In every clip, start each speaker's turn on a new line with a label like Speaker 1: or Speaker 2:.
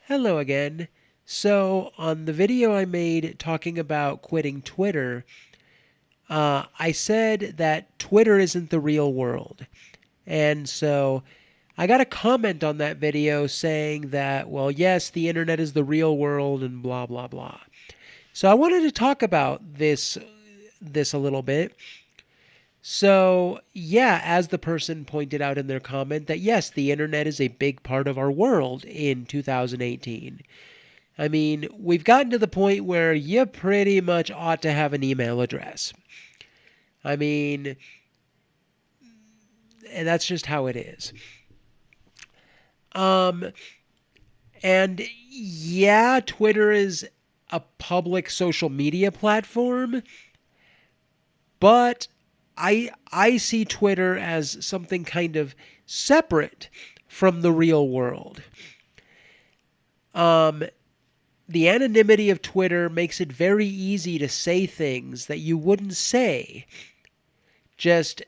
Speaker 1: Hello again. So, on the video I made talking about quitting Twitter, I said that Twitter isn't the real world. And so I got a comment on that video saying that, well, yes, the internet is the real world and blah, blah, blah. So I wanted to talk about this a little bit. So, yeah, as the person pointed out in their comment, that yes, the internet is a big part of our world in 2018. I mean, we've gotten to the point where you pretty much ought to have an email address. I mean, and that's just how it is. Um, and yeah, Twitter is a public social media platform, but I see Twitter as something kind of separate from the real world. Um, the anonymity of Twitter makes it very easy to say things that you wouldn't say just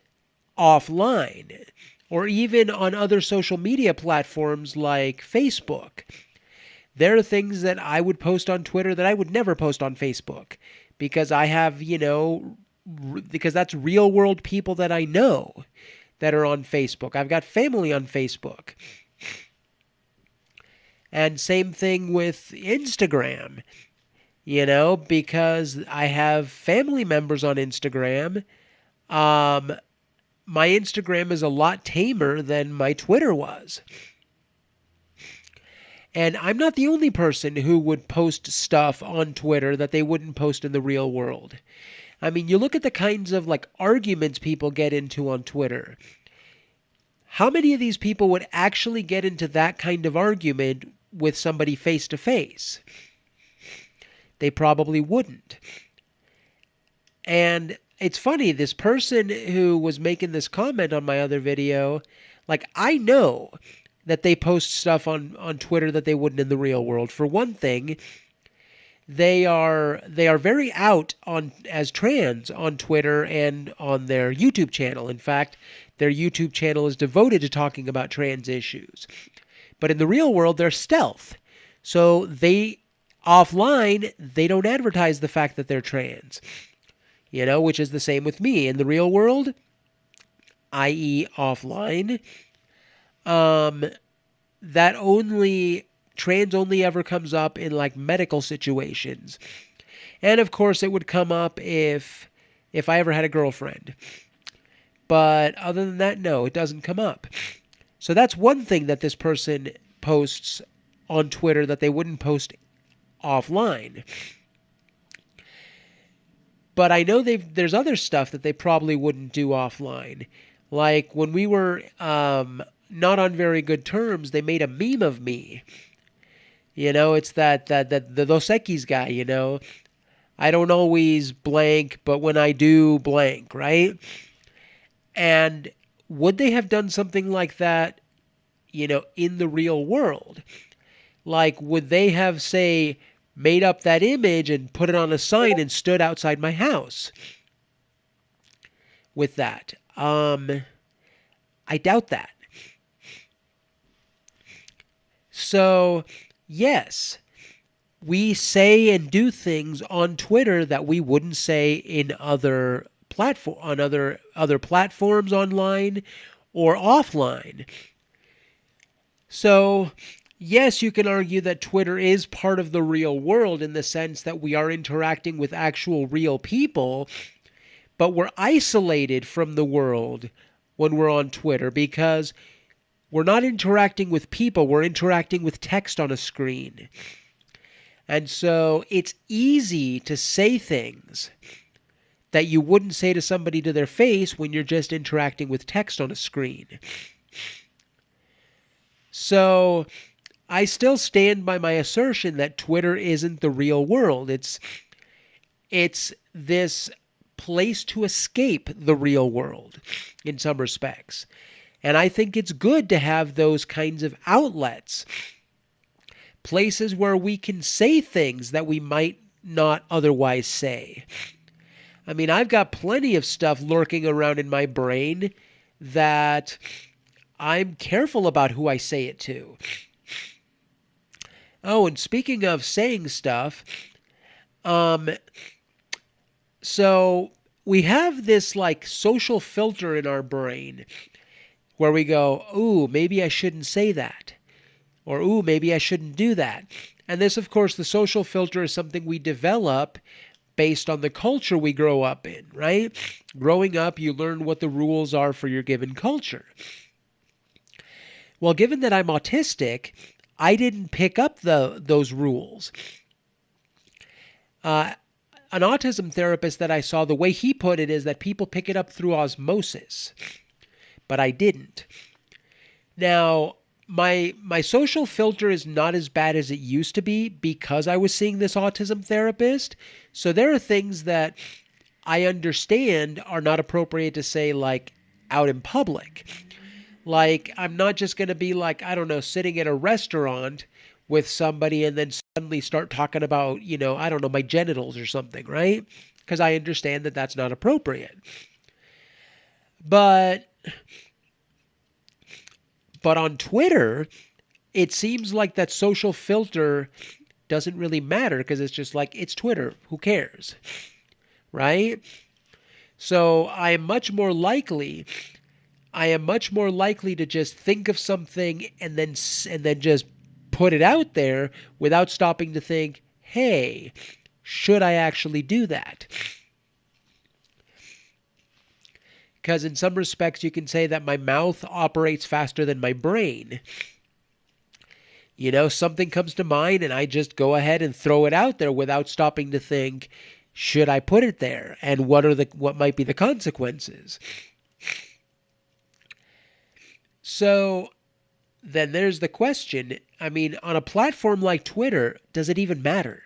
Speaker 1: offline or even on other social media platforms like Facebook. There are things that I would post on Twitter that I would never post on Facebook because I have, because that's real world people that I know that are on Facebook. I've got family on Facebook. And same thing with Instagram, because I have family members on Instagram. Um, my Instagram is a lot tamer than my Twitter was. And I'm not the only person who would post stuff on Twitter that they wouldn't post in the real world. I mean, you look at the kinds of arguments people get into on Twitter. How many of these people would actually get into that kind of argument with somebody face to face? They probably wouldn't. And it's funny, this person who was making this comment on my other video, I know that they post stuff on Twitter that they wouldn't in the real world. For one thing, they are very out on as trans on Twitter and on their YouTube channel. In fact, their YouTube channel is devoted to talking about trans issues. But in the real world, they're stealth. So they offline, they don't advertise the fact that they're trans. Which is the same with me. In the real world, i.e. offline, that trans only ever comes up in medical situations. And of course it would come up if I ever had a girlfriend. But other than that, no, it doesn't come up. So that's one thing that this person posts on Twitter that they wouldn't post offline. But I know there's other stuff that they probably wouldn't do offline. Like when we were not on very good terms, they made a meme of me. It's that the Dos Equis guy, I don't always blank, but when I do blank, right? And would they have done something like that, in the real world? Would they have, say, made up that image and put it on a sign and stood outside my house with that? I doubt that. So, yes, we say and do things on Twitter that we wouldn't say in other platforms online or offline. So, yes, you can argue that Twitter is part of the real world in the sense that we are interacting with actual real people, but we're isolated from the world when we're on Twitter because we're not interacting with people, we're interacting with text on a screen. And so it's easy to say things that you wouldn't say to somebody to their face when you're just interacting with text on a screen. So I still stand by my assertion that Twitter isn't the real world. It's this place to escape the real world in some respects. And I think it's good to have those kinds of outlets. Places where we can say things that we might not otherwise say. I mean, I've got plenty of stuff lurking around in my brain that I'm careful about who I say it to. Oh, and speaking of saying stuff, um, so we have this like social filter in our brain where we go, ooh, maybe I shouldn't say that. Or, ooh, maybe I shouldn't do that. And this, of course, the social filter is something we develop based on the culture we grow up in, right? Growing up, you learn what the rules are for your given culture. Well, given that I'm autistic, I didn't pick up those rules. Uh, an autism therapist that I saw, the way he put it is that people pick it up through osmosis, but I didn't. Now, my social filter is not as bad as it used to be because I was seeing this autism therapist. So there are things that I understand are not appropriate to say like out in public. Like I'm not just going to be like, I don't know, sitting at a restaurant with somebody and then suddenly start talking about, I don't know, my genitals or something, right? Because I understand that that's not appropriate. But on Twitter, it seems like that social filter doesn't really matter because it's just like, it's Twitter. Who cares? Right? So I am much more likely to just think of something and then just put it out there without stopping to think, hey, should I actually do that? Because in some respects, you can say that my mouth operates faster than my brain. Something comes to mind and I just go ahead and throw it out there without stopping to think, should I put it there? And what might be the consequences? So then there's the question. I mean, on a platform like Twitter, does it even matter?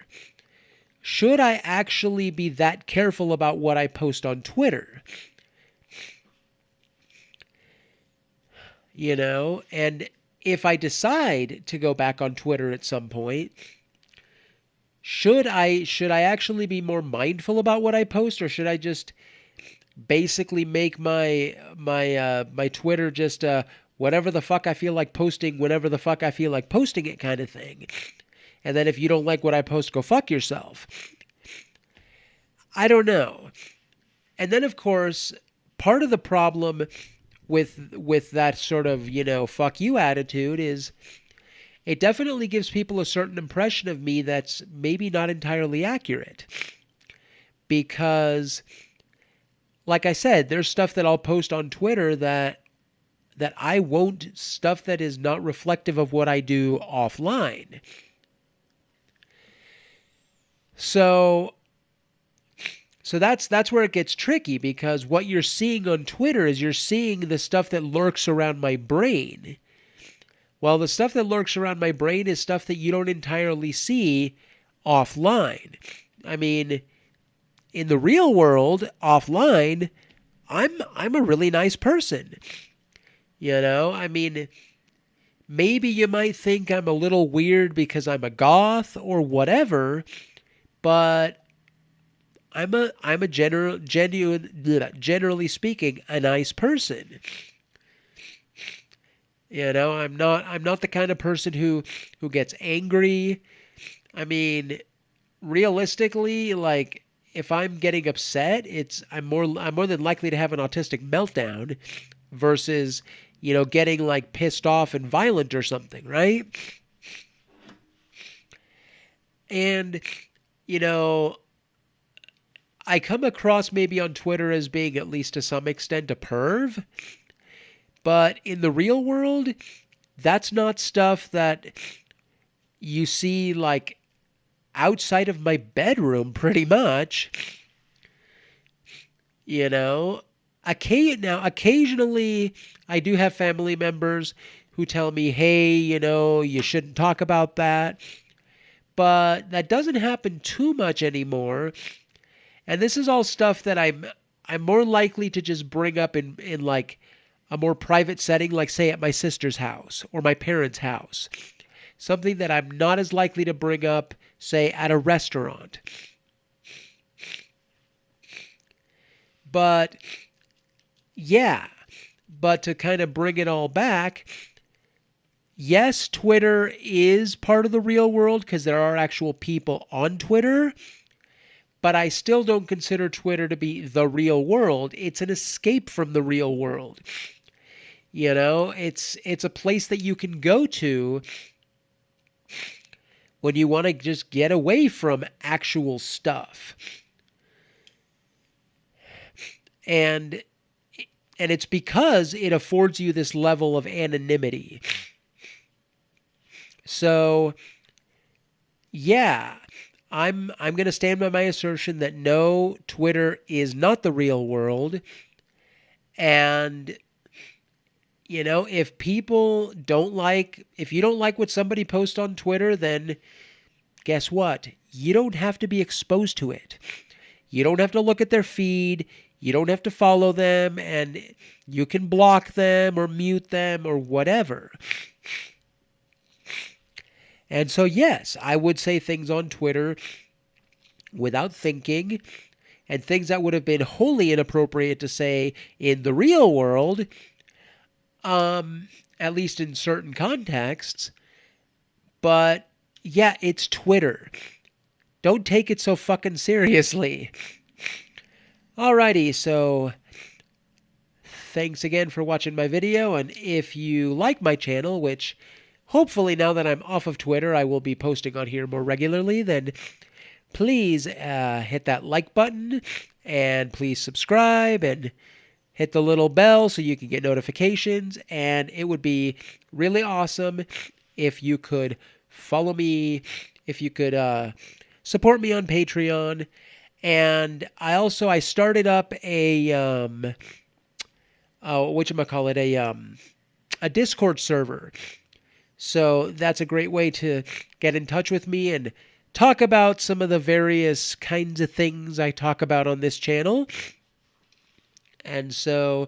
Speaker 1: Should I actually be that careful about what I post on Twitter? And if I decide to go back on Twitter at some point, should I actually be more mindful about what I post, or should I just basically make my Twitter just whatever the fuck I feel like posting whenever the fuck I feel like posting it kind of thing? And then if you don't like what I post, go fuck yourself. I don't know. And then of course, part of the problem with that sort of, fuck you attitude is it definitely gives people a certain impression of me that's maybe not entirely accurate. Because, like I said, there's stuff that I'll post on Twitter that I won't, stuff that is not reflective of what I do offline. So that's where it gets tricky, because what you're seeing on Twitter is you're seeing the stuff that lurks around my brain. Well, the stuff that lurks around my brain is stuff that you don't entirely see offline. I mean, in the real world, offline, I'm a really nice person. I mean, maybe you might think I'm a little weird because I'm a goth or whatever, but I'm a generally speaking, a nice person. I'm not the kind of person who gets angry. I mean, realistically, like if I'm getting upset, I'm more than likely to have an autistic meltdown versus, getting like pissed off and violent or something, right? And I come across maybe on Twitter as being, at least to some extent, a perv. But in the real world, that's not stuff that you see like outside of my bedroom pretty much. Now, occasionally I do have family members who tell me, hey, you shouldn't talk about that. But that doesn't happen too much anymore. And this is all stuff that I'm more likely to just bring up in like a more private setting, like say at my sister's house or my parents' house. Something that I'm not as likely to bring up, say, at a restaurant. But yeah, but to kind of bring it all back, Yes, Twitter is part of the real world because there are actual people on Twitter, but I still don't consider Twitter to be the real world. It's an escape from the real world. You know, it's a place that you can go to when you want to just get away from actual stuff. And it's because it affords you this level of anonymity. So, yeah, I'm going to stand by my assertion that no, Twitter is not the real world. And you know, if you don't like what somebody posts on Twitter, then guess what? You don't have to be exposed to it. You don't have to look at their feed. You don't have to follow them, and you can block them or mute them or whatever. And so, yes, I would say things on Twitter without thinking, and things that would have been wholly inappropriate to say in the real world, at least in certain contexts. But yeah, it's Twitter. Don't take it so fucking seriously. Alrighty, so thanks again for watching my video, and if you like my channel, which hopefully now that I'm off of Twitter I will be posting on here more regularly, then please hit that like button, and please subscribe, and hit the little bell so you can get notifications, and it would be really awesome if you could follow me, if you could support me on Patreon. And I started up a a Discord server. So that's a great way to get in touch with me and talk about some of the various kinds of things I talk about on this channel. And so,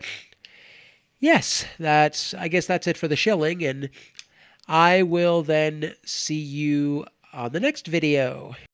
Speaker 1: yes, I guess that's it for the shilling, and I will then see you on the next video.